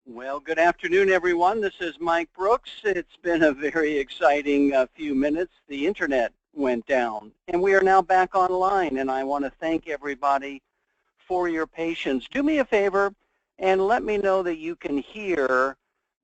Well, good afternoon, everyone. This is Mike Brooks. It's been a very exciting few minutes. The internet went down, and we are now back online, and I want to thank everybody for your patience. Do me a favor and let me know that you can hear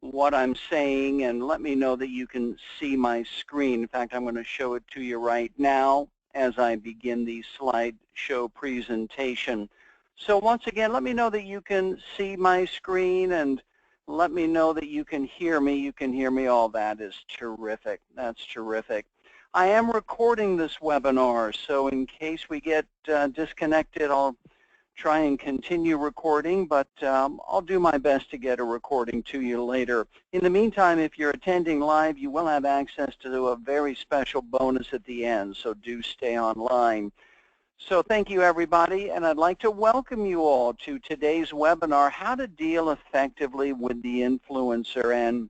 what I'm saying, and let me know that you can see my screen. In fact, I'm going to show it to you right now as I begin the slideshow presentation. So once again, let me know that you can see my screen, and let me know that you can hear me. You can hear me. All that is terrific. That's terrific. I am recording this webinar, so in case we get disconnected, I'll try and continue recording, but I'll do my best to get a recording to you later. In the meantime, if you're attending live, you will have access to a very special bonus at the end, so do stay online. So thank you, everybody, and I'd like to welcome you all to today's webinar, How to Deal Effectively with the Influencer. And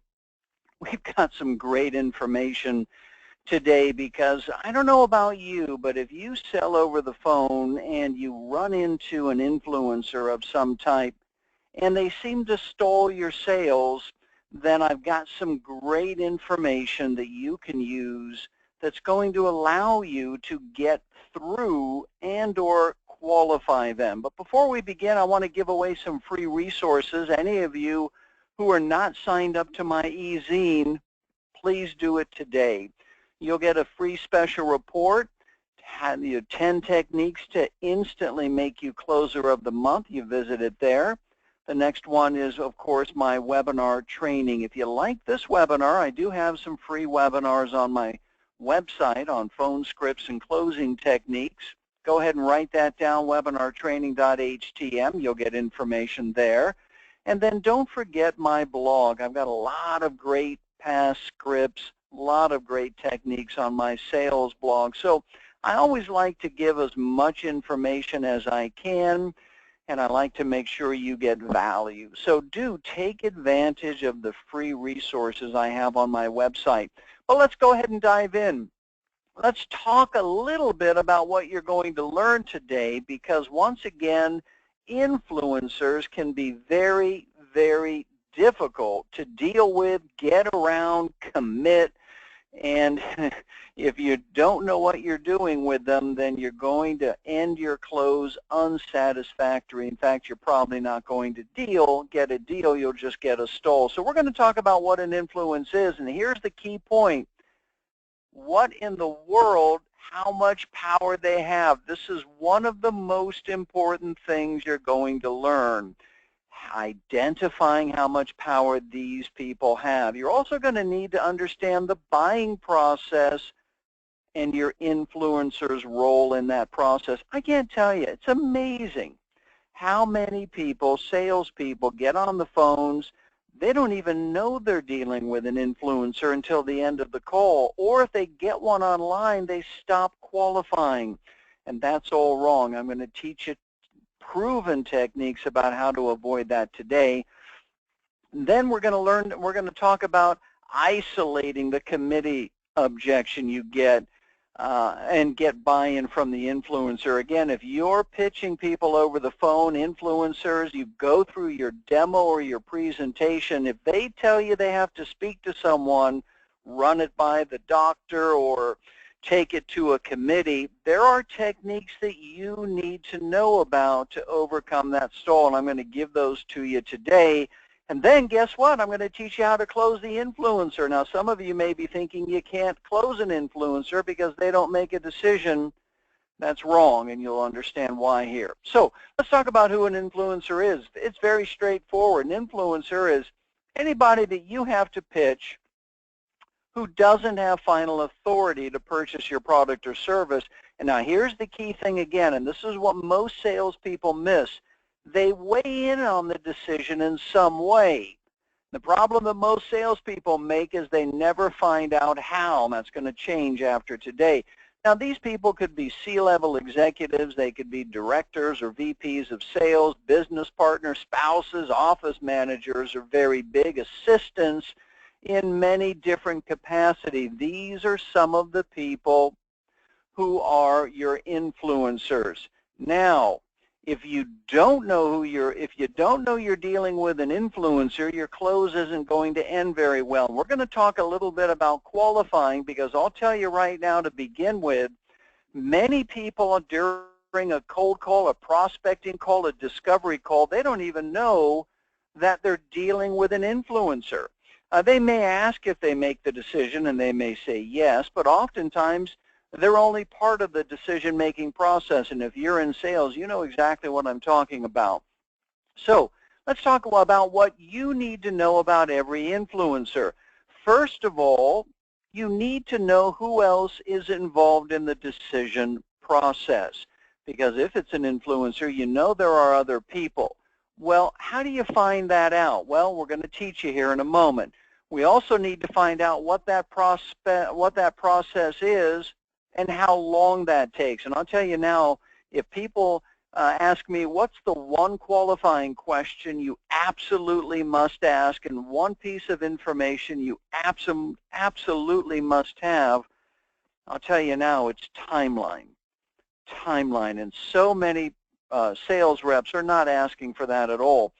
we've got some great information today, because I don't know about you, but if you sell over the phone and you run into an influencer of some type and they seem to stall your sales, then I've got some great information that you can use that's going to allow you to get through and or qualify them. But before we begin, I want to give away some free resources. Any of you who are not signed up to my e-zine, please do it today. You'll get a free special report, 10 techniques to instantly make you closer of the month. You visit it there. The next one is, of course, my webinar training. If you like this webinar, I do have some free webinars on my website on phone scripts and closing techniques. Go ahead and write that down, webinartraining.htm. You'll get information there. And then don't forget my blog. I've got a lot of great past scripts, a lot of great techniques on my sales blog. So I always like to give as much information as I can, and I like to make sure you get value. So do take advantage of the free resources I have on my website. But let's go ahead and dive in. Let's talk a little bit about what you're going to learn today, because once again, influencers can be very, very difficult to deal with, get around, commit, and if you don't know what you're doing with them, then you're going to end your close unsatisfactory. In fact, you're probably not going to get a deal, you'll just get a stall. So we're going to talk about what an influence is, and here's the key point. What in the world, how much power they have. This is one of the most important things you're going to learn. Identifying how much power these people have. You're also going to need to understand the buying process and your influencer's role in that process. I can't tell you, it's amazing how many people, salespeople, get on the phones. They don't even know they're dealing with an influencer until the end of the call, or if they get one online, they stop qualifying, and that's all wrong. I'm going to teach you proven techniques about how to avoid that today. And then we're going to talk about isolating the committee objection you get and get buy-in from the influencer. Again, if you're pitching people over the phone, influencers, you go through your demo or your presentation. If they tell you they have to speak to someone, run it by the doctor or take it to a committee, there are techniques that you need to know about to overcome that stall, and I'm going to give those to you today. And then guess what? I'm going to teach you how to close the influencer. Now, some of you may be thinking you can't close an influencer because they don't make a decision. That's wrong, and you'll understand why here. So let's talk about who an influencer is. It's very straightforward. An influencer is anybody that you have to pitch who doesn't have final authority to purchase your product or service. And now here's the key thing again, and this is what most salespeople miss. They weigh in on the decision in some way. The problem that most salespeople make is they never find out how, and that's going to change after today. Now, these people could be C-level executives, they could be directors or VPs of sales, business partners, spouses, office managers, or very big assistants in many different capacities. These are some of the people who are your influencers. Now, If you don't know you're dealing with an influencer, your close isn't going to end very well. We're going to talk a little bit about qualifying, because I'll tell you right now to begin with, many people during a cold call, a prospecting call, a discovery call, they don't even know that they're dealing with an influencer. They may ask if they make the decision, and they may say yes, but oftentimes they're only part of the decision-making process. And if you're in sales, you know exactly what I'm talking about. So let's talk about what you need to know about every influencer. First of all, you need to know who else is involved in the decision process. Because if it's an influencer, you know there are other people. Well, how do you find that out? Well, we're going to teach you here in a moment. We also need to find out what that process is and how long that takes. And I'll tell you now, if people ask me, what's the one qualifying question you absolutely must ask, and one piece of information you absolutely must have, I'll tell you now, it's timeline. Timeline. And so many sales reps are not asking for that at all.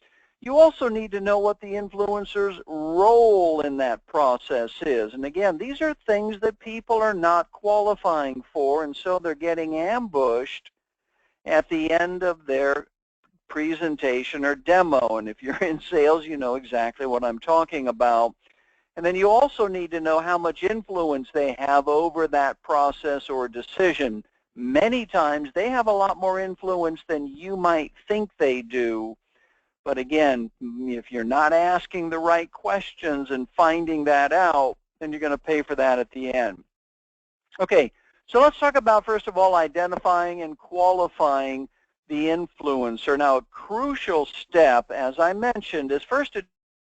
You also need to know what the influencer's role in that process is. And again, these are things that people are not qualifying for, and so they're getting ambushed at the end of their presentation or demo. And if you're in sales, you know exactly what I'm talking about. And then you also need to know how much influence they have over that process or decision. Many times they have a lot more influence than you might think they do. But again, if you're not asking the right questions and finding that out, then you're going to pay for that at the end. Okay, so let's talk about, first of all, identifying and qualifying the influencer. Now, a crucial step, as I mentioned, is first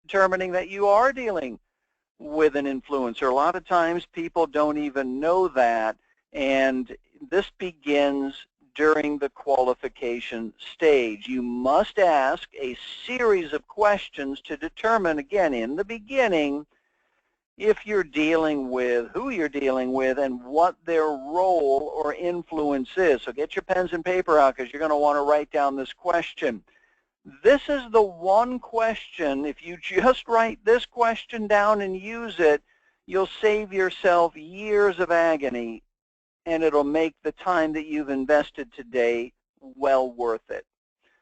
determining that you are dealing with an influencer. A lot of times people don't even know that, and this begins during the qualification stage. You must ask a series of questions to determine, again, in the beginning, if you're dealing with, who you're dealing with, and what their role or influence is. So get your pens and paper out, because you're going to want to write down this question. This is the one question, if you just write this question down and use it, you'll save yourself years of agony, and it'll make the time that you've invested today well worth it.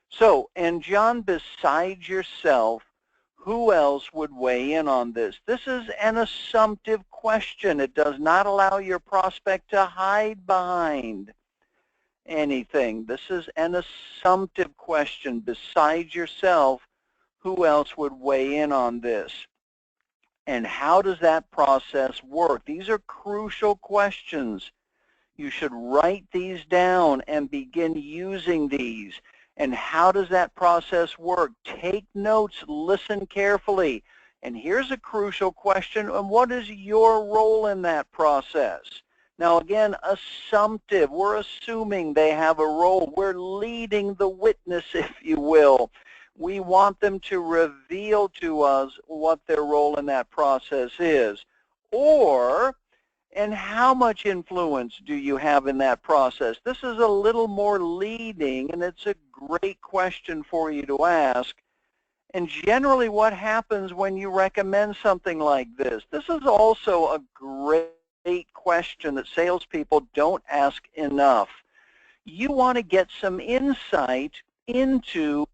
So, and John, besides yourself, who else would weigh in on this? This is an assumptive question. It does not allow your prospect to hide behind anything. This is an assumptive question. Besides yourself, who else would weigh in on this? And how does that process work? These are crucial questions. You should write these down and begin using these. And how does that process work? Take notes, listen carefully. And here's a crucial question, and what is your role in that process? Now again, assumptive, we're assuming they have a role. We're leading the witness, if you will. We want them to reveal to us what their role in that process is. And how much influence do you have in that process? This is a little more leading, and it's a great question for you to ask. And generally what happens when you recommend something like this? This is also a great question that salespeople don't ask enough. You want to get some insight into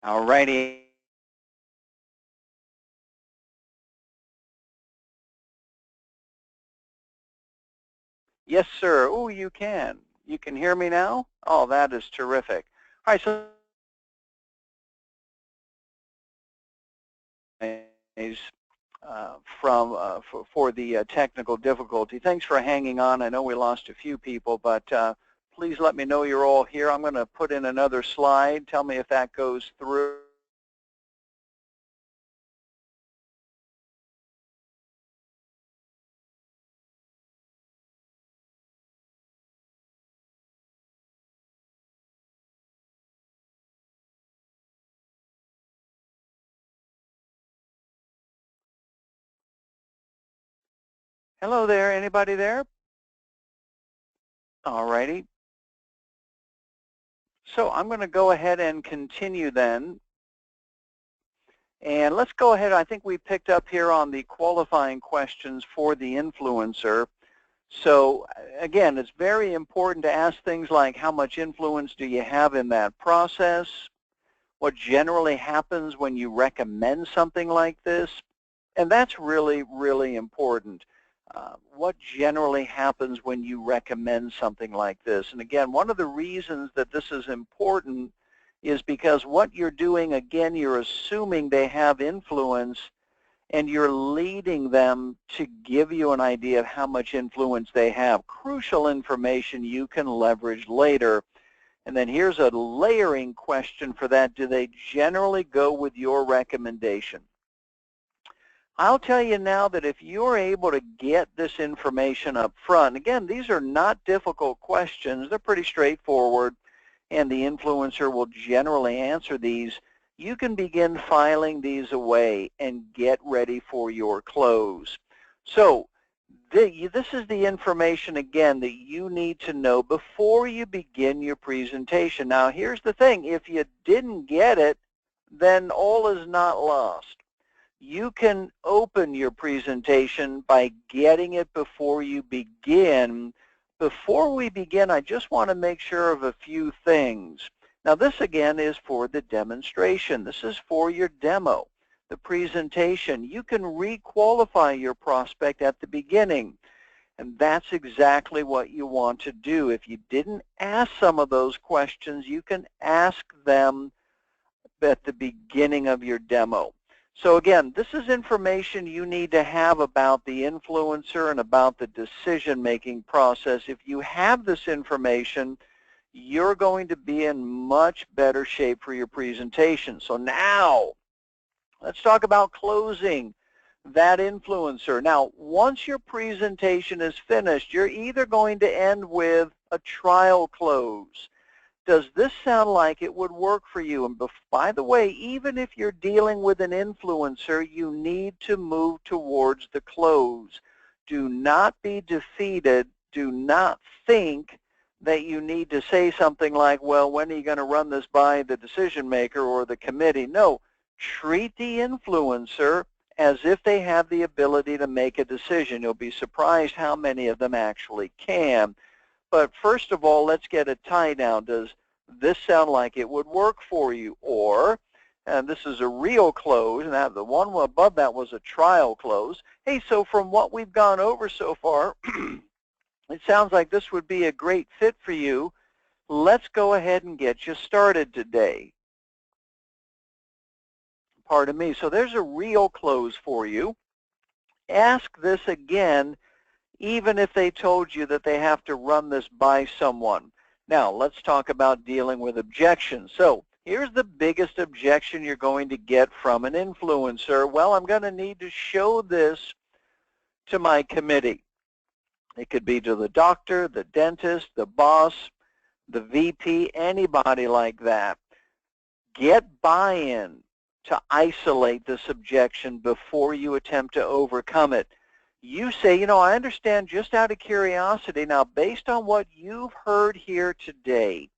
All righty. Yes, sir. Oh, you can. You can hear me now? Oh, that is terrific. All right, so for the technical difficulty. Thanks for hanging on. I know we lost a few people, but please let me know you're all here. I'm going to put in another slide. Tell me if that goes through. Hello there. Anybody there? All righty. So I'm going to go ahead and continue then. And let's go ahead. I think we picked up here on the qualifying questions for the influencer. So again, it's very important to ask things like how much influence do you have in that process? What generally happens when you recommend something like this? And that's really, really important. What generally happens when you recommend something like this? And again, one of the reasons that this is important is because what you're doing, again, you're assuming they have influence and you're leading them to give you an idea of how much influence they have. Crucial information you can leverage later. And then here's a layering question for that. Do they generally go with your recommendation? I'll tell you now that if you're able to get this information up front, again, these are not difficult questions. They're pretty straightforward, and the influencer will generally answer these. You can begin filing these away and get ready for your close. So this is the information, again, that you need to know before you begin your presentation. Now, here's the thing. If you didn't get it, then all is not lost. You can open your presentation by getting it before you begin. Before we begin, I just want to make sure of a few things. Now, this, again, is for the demonstration. This is for your demo, the presentation. You can re-qualify your prospect at the beginning, and that's exactly what you want to do. If you didn't ask some of those questions, you can ask them at the beginning of your demo. So again, this is information you need to have about the influencer and about the decision-making process. If you have this information, you're going to be in much better shape for your presentation. So now, let's talk about closing that influencer. Now, once your presentation is finished, you're either going to end with a trial close. Does this sound like it would work for you? And by the way, even if you're dealing with an influencer, you need to move towards the close. Do not be defeated. Do not think that you need to say something like, well, when are you going to run this by the decision maker or the committee? No, treat the influencer as if they have the ability to make a decision. You'll be surprised how many of them actually can. But first of all, let's get a tie down. Does this sound like it would work for you? Or, and this is a real close, and the one above that was a trial close. Hey, so from what we've gone over so far, it sounds like this would be a great fit for you. Let's go ahead and get you started today. Pardon me. So there's a real close for you. Ask this again, even if they told you that they have to run this by someone. Now, let's talk about dealing with objections. So here's the biggest objection you're going to get from an influencer. Well, I'm going to need to show this to my committee. It could be to the doctor, the dentist, the boss, the VP, anybody like that. Get buy-in to isolate this objection before you attempt to overcome it. You say, you know, I understand, just out of curiosity, now based on what you've heard here today,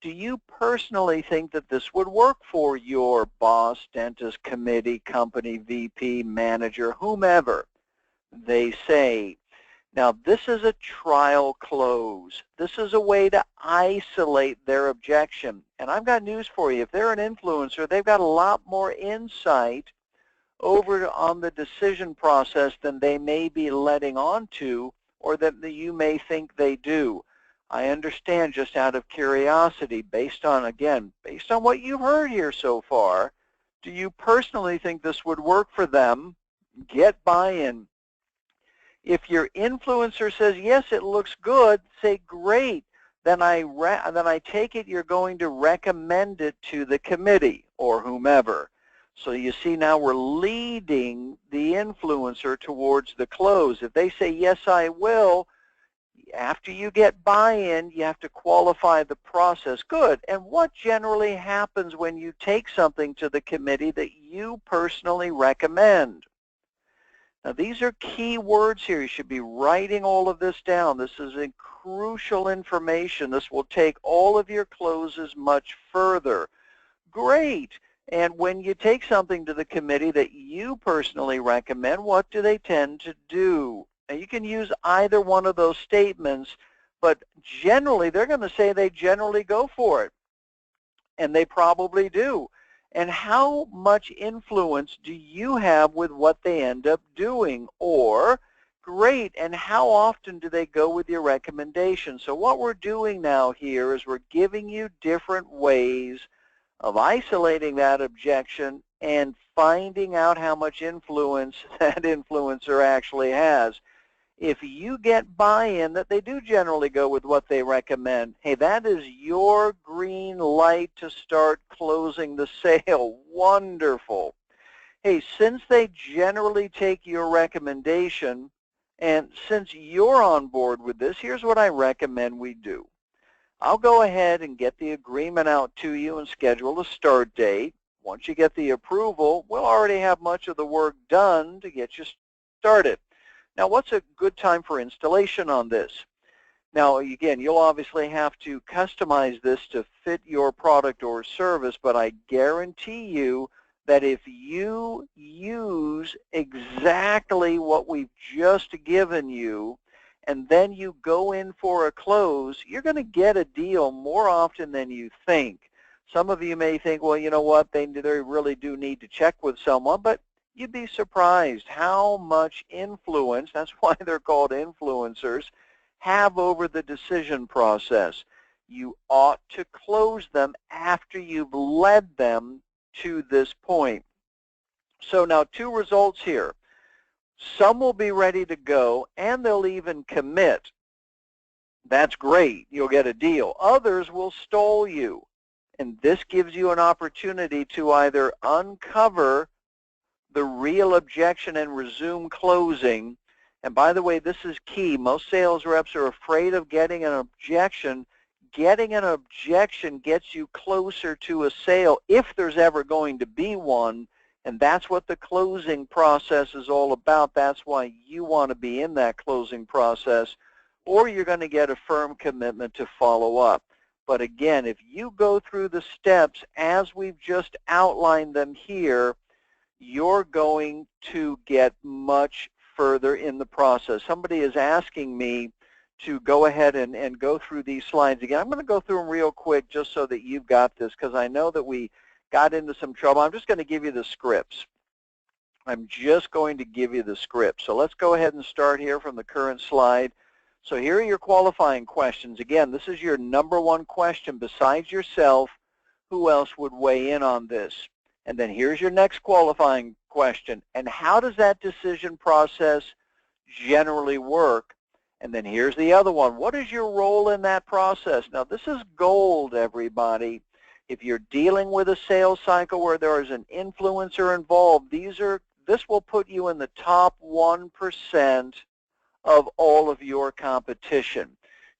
do you personally think that this would work for your boss, dentist, committee, company, VP, manager, whomever? They say, Now, this is a trial close. This is a way to isolate their objection. And I've got news for you. If they're an influencer, they've got a lot more insight over on the decision process than they may be letting on to, or that you may think they do. I understand, just out of curiosity, based on what you've heard here so far, do you personally think this would work for them? Get buy-in. If your influencer says, yes, it looks good, say, great. Then I take it you're going to recommend it to the committee or whomever. So you see, now we're leading the influencer towards the close. If they say, yes, I will, after you get buy-in, you have to qualify the process. Good. And what generally happens when you take something to the committee that you personally recommend? Now, these are key words here. You should be writing all of this down. This is crucial information. This will take all of your closes much further. Great. And when you take something to the committee that you personally recommend, what do they tend to do? Now, you can use either one of those statements, but generally they're going to say they generally go for it. And they probably do. And how much influence do you have with what they end up doing? Or, great, and how often do they go with your recommendation? So what we're doing now here is we're giving you different ways of isolating that objection and finding out how much influence that influencer actually has. If you get buy-in that they do generally go with what they recommend, hey, that is your green light to start closing the sale. Wonderful. Hey, since they generally take your recommendation, and since you're on board with this, here's what I recommend we do. I'll go ahead and get the agreement out to you and schedule a start date. Once you get the approval, we'll already have much of the work done to get you started. Now, what's a good time for installation on this? Now, again, you'll obviously have to customize this to fit your product or service, but I guarantee you that if you use exactly what we've just given you, and then you go in for a close, you're going to get a deal more often than you think. Some of you may think, well, you know what, they really do need to check with someone, but you'd be surprised how much influence, that's why they're called influencers, have over the decision process. You ought to close them after you've led them to this point. So now, two results here. Some will be ready to go, and they'll even commit. That's great. You'll get a deal. Others will stall you, and this gives you an opportunity to either uncover the real objection and resume closing. And by the way, this is key. Most sales reps are afraid of getting an objection. Getting an objection gets you closer to a sale if there's ever going to be one, and that's what the closing process is all about. That's why you want to be in that closing process, or you're going to get a firm commitment to follow up. But again, if you go through the steps as we've just outlined them here, you're going to get much further in the process. Somebody is asking me to go ahead and go through these slides again. I'm going to go through them real quick just so that you've got this, because I know that we got into some trouble. I'm just going to give you the scripts. I'm just going to give you the scripts. So let's go ahead and start here from the current slide. So here are your qualifying questions. Again, this is your number one question. Besides yourself, who else would weigh in on this? And then here's your next qualifying question. And how does that decision process generally work? And then here's the other one. What is your role in that process? Now, this is gold, everybody. If you're dealing with a sales cycle where there is an influencer involved, this will put you in the top 1% of all of your competition.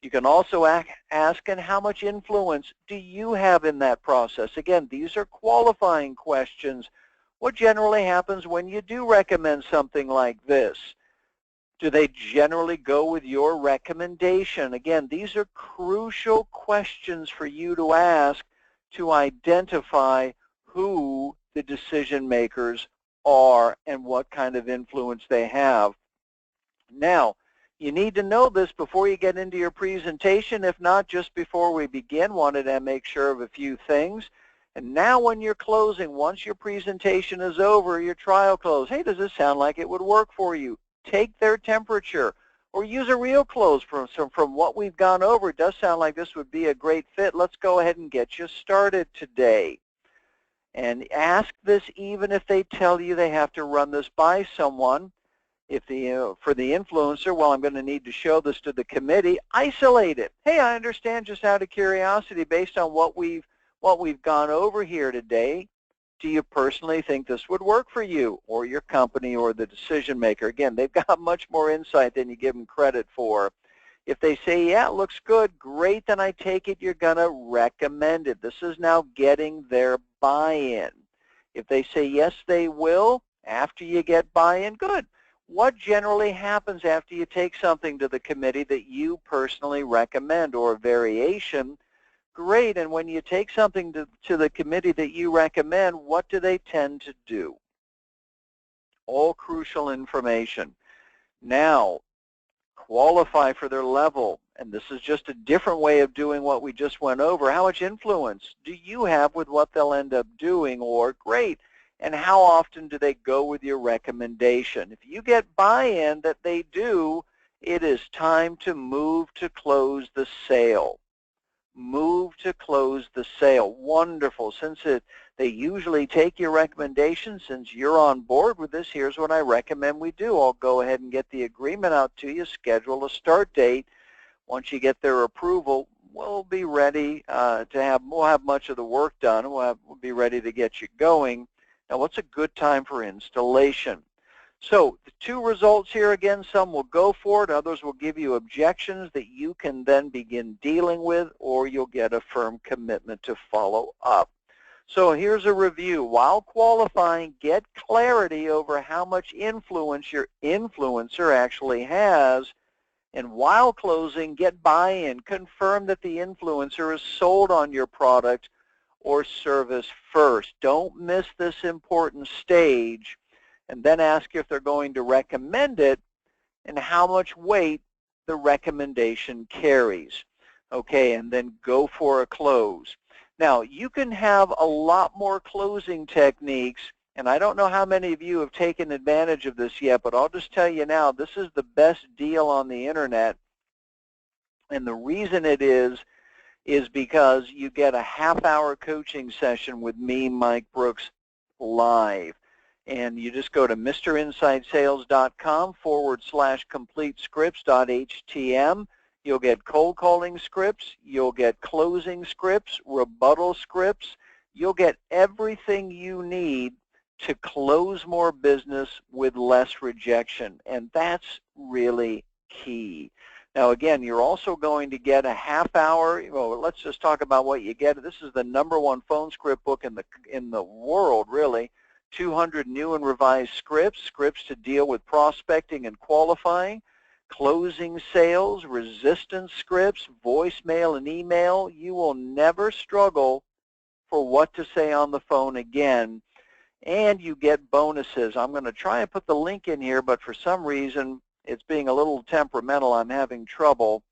You can also ask, and how much influence do you have in that process? Again, these are qualifying questions. What generally happens when you do recommend something like this? Do they generally go with your recommendation? Again, these are crucial questions for you to ask to identify who the decision makers are and what kind of influence they have. Now, You need to know this before you get into your presentation. If not, just before we begin, wanted to make sure of a few things. And now when you're closing, once your presentation is over, your trial close, hey, does this sound like it would work for you? Take their temperature or use a real close from what we've gone over. It does sound like this would be a great fit. Let's go ahead and get you started today. And ask this even if they tell you they have to run this by someone. If for the influencer, well, I'm going to need to show this to the committee, isolate it. Hey, I understand, just out of curiosity, based on what we've gone over here today, do you personally think this would work for you or your company or the decision maker? Again, they've got much more insight than you give them credit for. If they say, yeah, it looks good, great, then I take it you're going to recommend it. This is now getting their buy-in. If they say, yes, they will, after you get buy-in, good. What generally happens after you take something to the committee that you personally recommend or a variation? Great, and when you take something to the committee that you recommend, what do they tend to do? All crucial information. Now, qualify for their level, and this is just a different way of doing what we just went over. How much influence do you have with what they'll end up doing? Or great, and how often do they go with your recommendation? If you get buy-in that they do, it is time to move to close the sale. Move to close the sale. Wonderful. Since they usually take your recommendation, since you're on board with this, here's what I recommend we do. I'll go ahead and get the agreement out to you, schedule a start date. Once you get their approval, we'll be ready we'll have much of the work done. We'll be ready to get you going. Now, what's a good time for installation? So the two results here, again, some will go for it, others will give you objections that you can then begin dealing with, or you'll get a firm commitment to follow up. So here's a review. While qualifying, get clarity over how much influence your influencer actually has. And while closing, get buy-in. Confirm that the influencer is sold on your product or service first. Don't miss this important stage. And then ask if they're going to recommend it and how much weight the recommendation carries. Okay, and then go for a close. Now, you can have a lot more closing techniques, and I don't know how many of you have taken advantage of this yet, but I'll just tell you now, this is the best deal on the internet. And the reason it is because you get a half-hour coaching session with me, Mike Brooks, live. And you just go to mrinsidesales.com/completescripts.htm. You'll get cold calling scripts, you'll get closing scripts, rebuttal scripts. You'll get everything you need to close more business with less rejection. And that's really key. Now, again, you're also going to get a half hour. Well, let's just talk about what you get. This is the #1 phone script book in the world, really. 200 new and revised scripts to deal with prospecting and qualifying, closing sales, resistance scripts, voicemail and email. You will never struggle for what to say on the phone again, and you get bonuses. I'm going to try and put the link in here, but for some reason it's being a little temperamental. I'm having trouble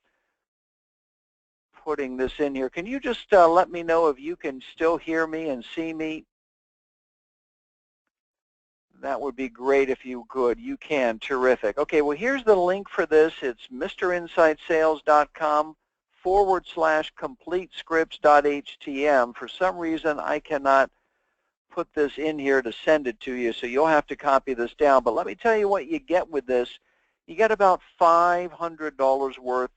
putting this in here. Can you just let me know if you can still hear me and see me? That would be great if you could. You can. Terrific. Okay, well, here's the link for this. It's mrinsidesales.com/completescripts.htm. For some reason, I cannot put this in here to send it to you, so you'll have to copy this down. But let me tell you what you get with this. You get about $500 worth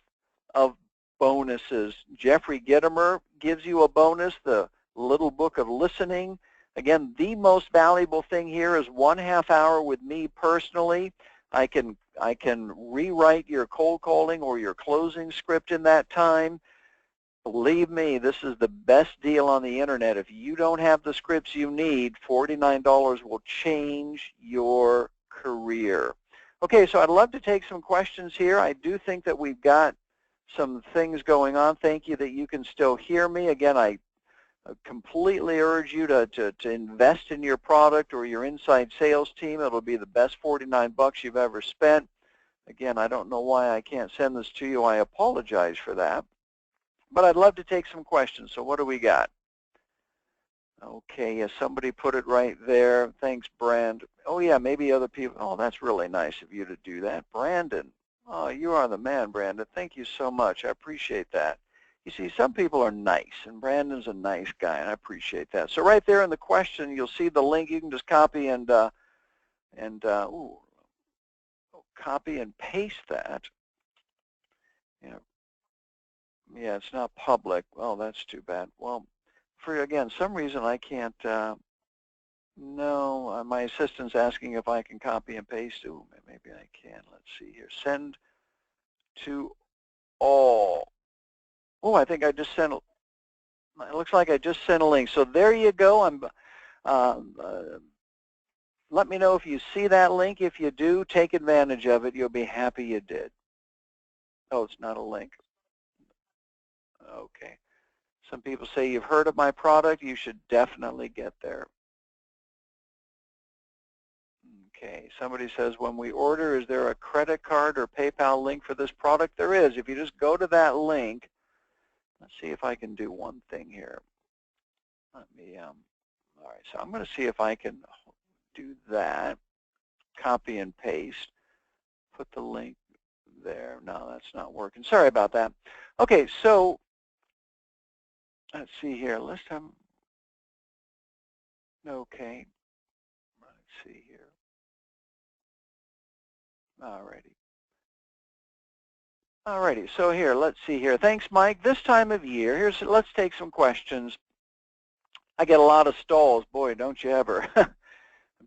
of bonuses. Jeffrey Gitomer gives you a bonus, the Little Book of Listening. Again, the most valuable thing here is 1/2 hour with me personally. I can rewrite your cold calling or your closing script in that time. Believe me, this is the best deal on the internet. If you don't have the scripts you need, $49 will change your career. Okay, so I'd love to take some questions here. I do think that we've got some things going on. Thank you that you can still hear me. Again, I completely urge you to invest in your product or your inside sales team. It'll be the best $49 you've ever spent. Again, I don't know why I can't send this to you. I apologize for that. But I'd love to take some questions. So what do we got? Okay, yeah, somebody put it right there. Thanks, Brand. Oh, yeah, maybe other people. Oh, that's really nice of you to do that. Brandon. Oh, you are the man, Brandon. Thank you so much. I appreciate that. You see, some people are nice, and Brandon's a nice guy, and I appreciate that. So right there in the question, you'll see the link. You can just copy and copy and paste that. Yeah, it's not public. Well, that's too bad. Well, for again, some reason I can't. No, my assistant's asking if I can copy and paste. Ooh, maybe I can. Let's see here. Send to all. Oh, I think I just sent. It looks like I just sent a link. So there you go. Let me know if you see that link. If you do, take advantage of it. You'll be happy you did. Oh, it's not a link. Okay. Some people say you've heard of my product. You should definitely get there. Okay. Somebody says, when we order, is there a credit card or PayPal link for this product? There is. If you just go to that link, let's see if I can do one thing here. Let me, all right. So I'm going to see if I can do that. Copy and paste. Put the link there. No, that's not working. Sorry about that. Okay. So let's see here. List time. Okay. Let's see here. Alrighty. So here, let's see here. Thanks, Mike. This time of year, let's take some questions. I get a lot of stalls. Boy, don't you ever. I'm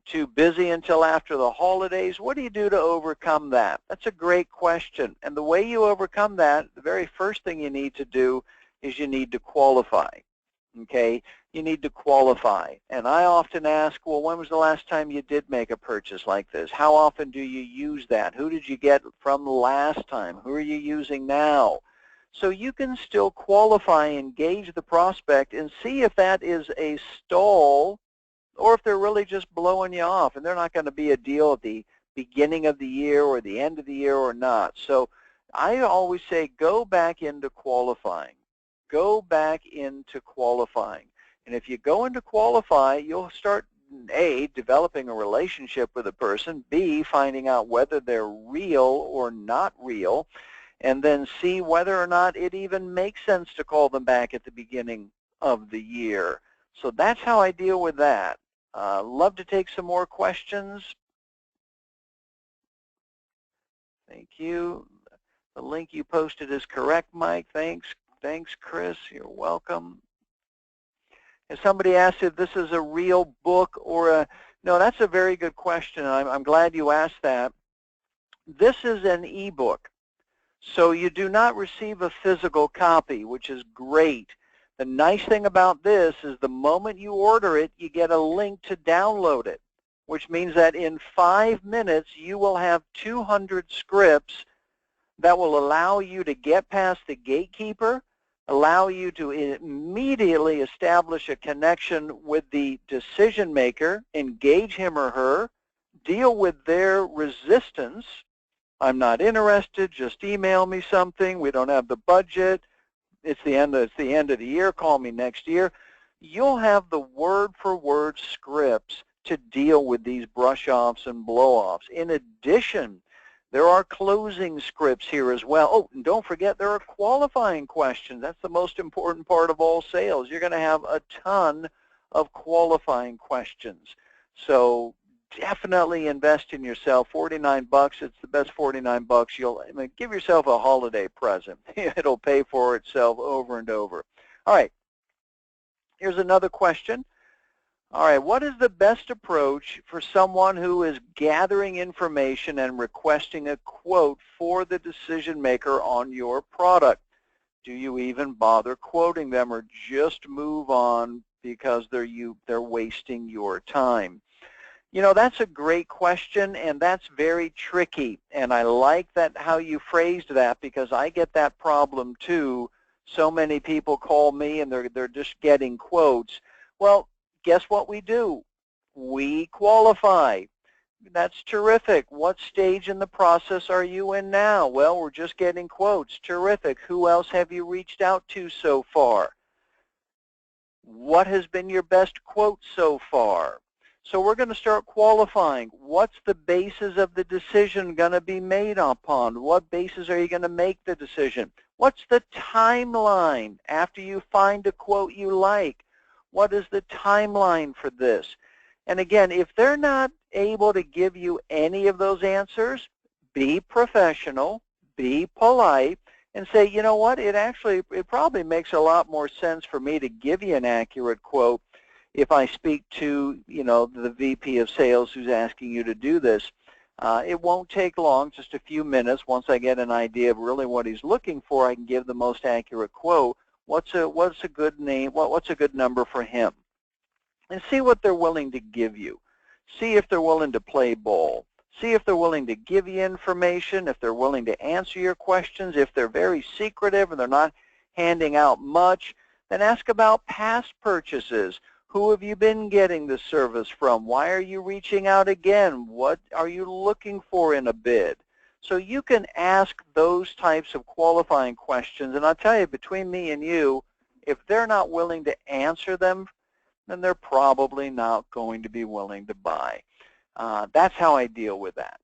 too busy until after the holidays. What do you do to overcome that? That's a great question. And the way you overcome that, the very first thing you need to do is you need to qualify. Okay, you need to qualify. And I often ask, well, when was the last time you did make a purchase like this? How often do you use that? Who did you get from the last time? Who are you using now? So you can still qualify, engage the prospect, and see if that is a stall or if they're really just blowing you off and they're not going to be a deal at the beginning of the year or the end of the year or not. So I always say go back into qualifying. Go back into qualifying. And if you go into qualify, you'll start, A, developing a relationship with a person, B, finding out whether they're real or not real, and then see whether or not it even makes sense to call them back at the beginning of the year. So that's how I deal with that. Love to take some more questions. Thank you. The link you posted is correct, Mike. Thanks. Thanks, Chris. You're welcome. And somebody asked if this is a real book or a, no, that's a very good question. I'm glad you asked that. This is an ebook. So you do not receive a physical copy, which is great. The nice thing about this is the moment you order it, you get a link to download it, which means that in 5 minutes, you will have 200 scripts that will allow you to get past the gatekeeper, allow you to immediately establish a connection with the decision maker, engage him or her, deal with their resistance. I'm not interested, just email me something, we don't have the budget, it's the end of the year, call me next year. You'll have the word-for-word scripts to deal with these brush-offs and blow-offs. In addition, there are closing scripts here as well. Oh, and don't forget there are qualifying questions. That's the most important part of all sales. You're going to have a ton of qualifying questions. So definitely invest in yourself. 49 bucks, it's the best 49 bucks. Give yourself a holiday present. It'll pay for itself over and over. All right, here's another question. All right, what is the best approach for someone who is gathering information and requesting a quote for the decision maker on your product? Do you even bother quoting them or just move on because they're wasting your time? You know, that's a great question, and that's very tricky. And I like that how you phrased that because I get that problem too. So many people call me and they're just getting quotes. Well, guess what we do? We qualify. That's terrific. What stage in the process are you in now? Well, we're just getting quotes. Terrific. Who else have you reached out to so far? What has been your best quote so far? So we're going to start qualifying. What's the basis of the decision going to be made upon? What basis are you going to make the decision? What's the timeline after you find a quote you like? What is the timeline for this? And again, if they're not able to give you any of those answers, be professional, be polite, and say, you know what, it probably makes a lot more sense for me to give you an accurate quote if I speak to, the VP of sales who's asking you to do this. It won't take long, just a few minutes. Once I get an idea of really what he's looking for, I can give the most accurate quote. What's a good name? What's a good number for him? And see what they're willing to give you. See if they're willing to play ball. See if they're willing to give you information, if they're willing to answer your questions. If they're very secretive and they're not handing out much, then ask about past purchases. Who have you been getting the service from? Why are you reaching out again? What are you looking for in a bid? So you can ask those types of qualifying questions. And I'll tell you, between me and you, if they're not willing to answer them, then they're probably not going to be willing to buy. That's how I deal with that.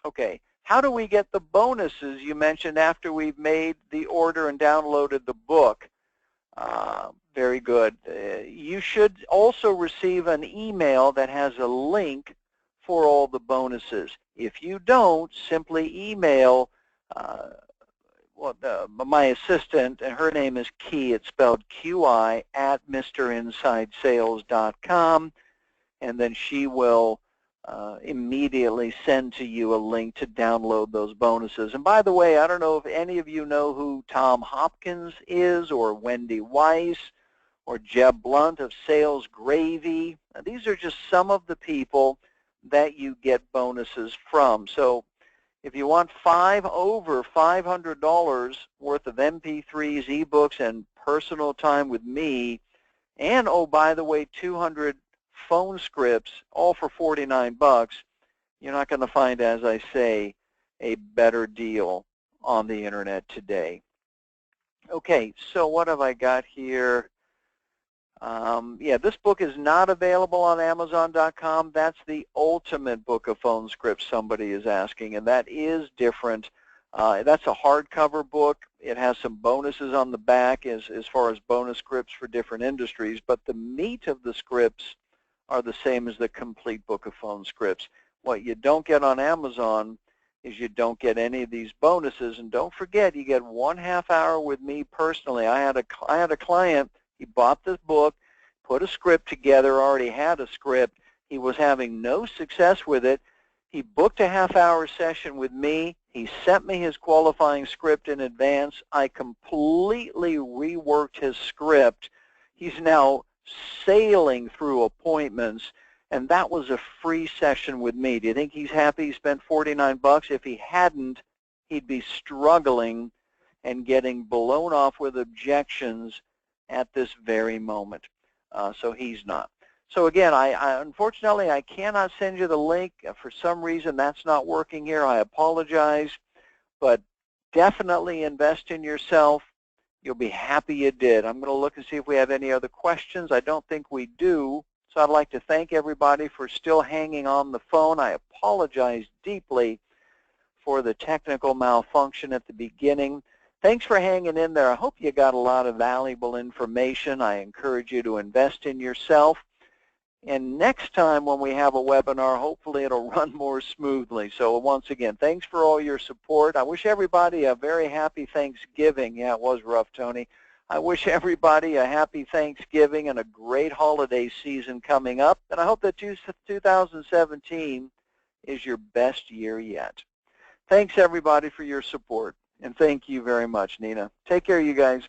Okay, how do we get the bonuses you mentioned after we've made the order and downloaded the book? Very good. You should also receive an email that has a link for all the bonuses. If you don't, simply email my assistant, and her name is Key, it's spelled Q-I, at MrInsideSales.com, and then she will immediately send to you a link to download those bonuses. And by the way, I don't know if any of you know who Tom Hopkins is, or Wendy Weiss, or Jeb Blunt of Sales Gravy. Now, these are just some of the people that you get bonuses from. So if you want over $500 worth of MP3s, ebooks, and personal time with me, and oh, by the way, 200 phone scripts, all for 49 bucks, you're not going to find, as I say, a better deal on the internet today. Okay, so what have I got here? Yeah, this book is not available on Amazon.com. That's the ultimate book of phone scripts, somebody is asking, and that is different. That's a hardcover book. It has some bonuses on the back as far as bonus scripts for different industries, but the meat of the scripts are the same as the complete book of phone scripts. What you don't get on Amazon is you don't get any of these bonuses, and don't forget, you get 1/2 hour with me personally. I had a client. He bought this book, put a script together, already had a script. He was having no success with it. He booked a 1/2 hour session with me. He sent me his qualifying script in advance. I completely reworked his script. He's now sailing through appointments, and that was a free session with me. Do you think he's happy he spent 49 bucks? If he hadn't, he'd be struggling and getting blown off with objections at this very moment. So he's not. So again, unfortunately, I cannot send you the link. For some reason, that's not working here. I apologize, but definitely invest in yourself. You'll be happy you did. I'm going to look and see if we have any other questions. I don't think we do. So I'd like to thank everybody for still hanging on the phone. I apologize deeply for the technical malfunction at the beginning. Thanks for hanging in there. I hope you got a lot of valuable information. I encourage you to invest in yourself. And next time when we have a webinar, hopefully it'll run more smoothly. So once again, thanks for all your support. I wish everybody a very happy Thanksgiving. Yeah, it was rough, Tony. I wish everybody a happy Thanksgiving and a great holiday season coming up. And I hope that 2017 is your best year yet. Thanks, everybody, for your support. And thank you very much, Nina. Take care, you guys.